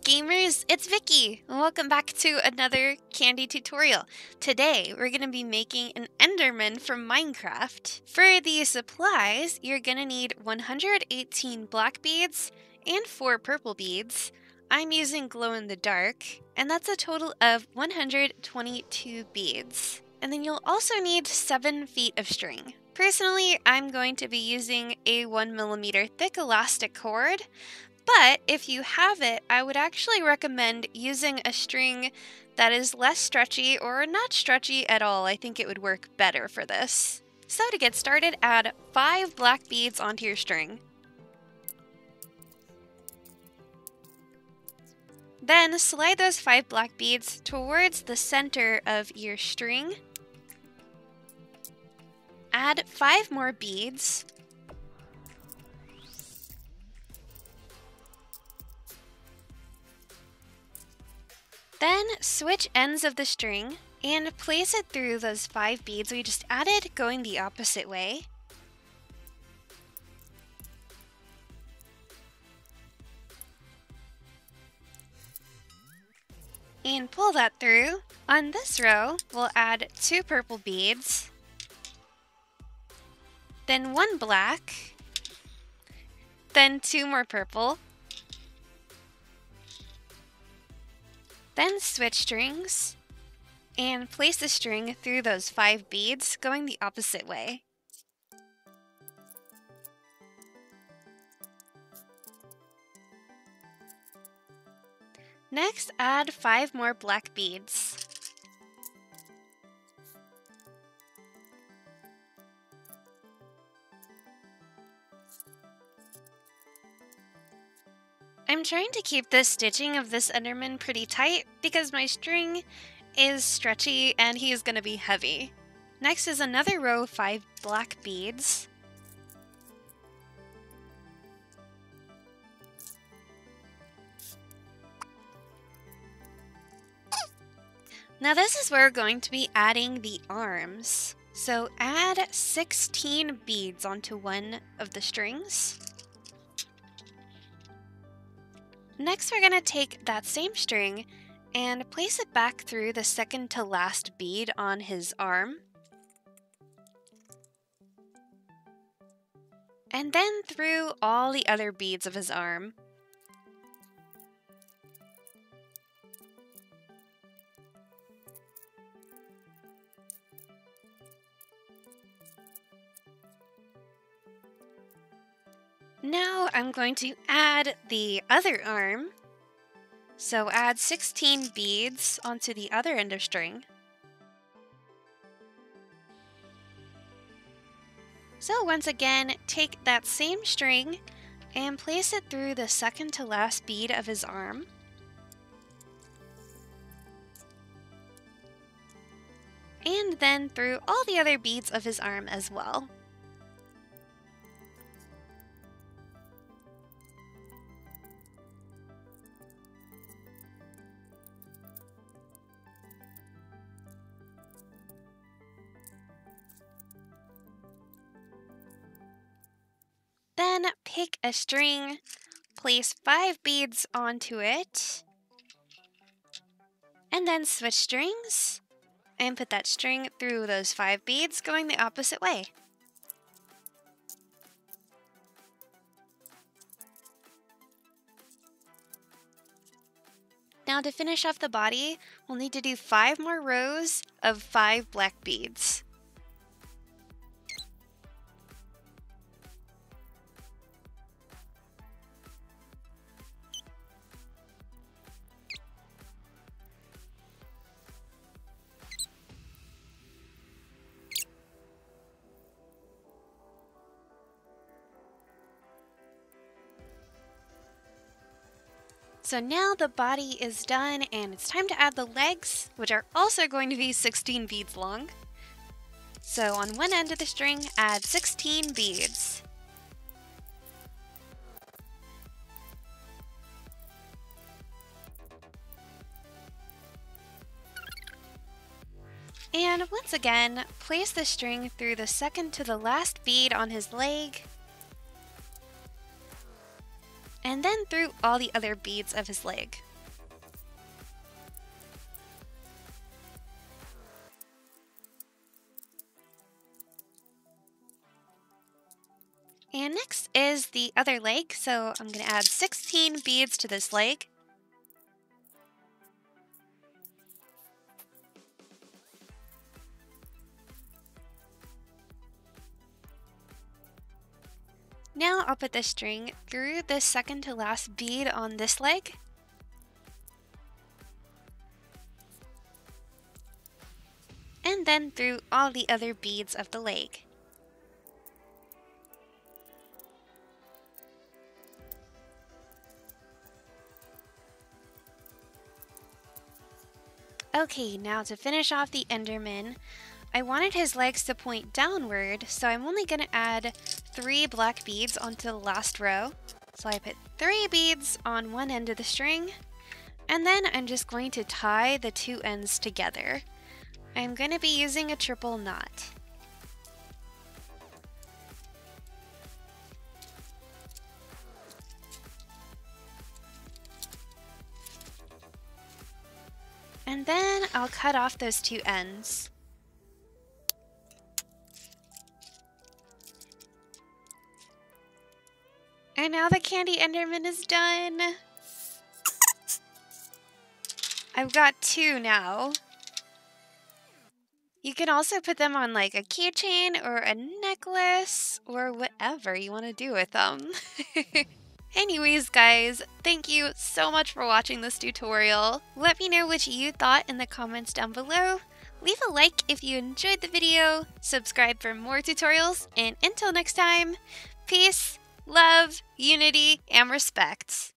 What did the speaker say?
gamers, it's Vicky, and welcome back to another Kandi tutorial. Today, we're going to be making an Enderman from Minecraft. For the supplies, you're going to need 118 black beads and 4 purple beads. I'm using glow-in-the-dark, and that's a total of 122 beads. And then you'll also need 7 feet of string. Personally, I'm going to be using a 1mm thick elastic cord, but if you have it, I would actually recommend using a string that is less stretchy or not stretchy at all. I think it would work better for this. So to get started, add 5 black beads onto your string. Then slide those 5 black beads towards the center of your string. Add 5 more beads. Then switch ends of the string and place it through those 5 beads we just added, going the opposite way. And pull that through. On this row, we'll add 2 purple beads, then 1 black, then 2 more purple. Then switch strings and place the string through those 5 beads, going the opposite way. Next, add 5 more black beads. I'm trying to keep the stitching of this Enderman pretty tight because my string is stretchy and he is going to be heavy. Next is another row of 5 black beads. Now this is where we're going to be adding the arms. So add 16 beads onto one of the strings. Next, we're going to take that same string and place it back through the second to last bead on his arm. And then through all the other beads of his arm. Now I'm going to add the other arm. So add 16 beads onto the other end of string. So once again, take that same string and place it through the second to last bead of his arm. And then through all the other beads of his arm as well. Then pick a string, place 5 beads onto it, and then switch strings, and put that string through those 5 beads, going the opposite way. Now to finish off the body, we'll need to do 5 more rows of 5 black beads. So now the body is done and it's time to add the legs, which are also going to be 16 beads long. So on one end of the string, add 16 beads. And once again, place the string through the second to the last bead on his leg, and then through all the other beads of his leg. And next is the other leg, so I'm going to add 16 beads to this leg. Now I'll put the string through the second to last bead on this leg. And then through all the other beads of the leg. Okay, now to finish off the Enderman, I wanted his legs to point downward, so I'm only going to add 3 black beads onto the last row. So I put 3 beads on one end of the string, and then I'm just going to tie the 2 ends together. I'm going to be using a triple knot. And then I'll cut off those 2 ends. And now the Kandi Enderman is done. I've got 2 now. You can also put them on like a keychain or a necklace or whatever you want to do with them. Anyways, guys, thank you so much for watching this tutorial. Let me know what you thought in the comments down below. Leave a like if you enjoyed the video, subscribe for more tutorials, and until next time, peace, love, unity, and respect.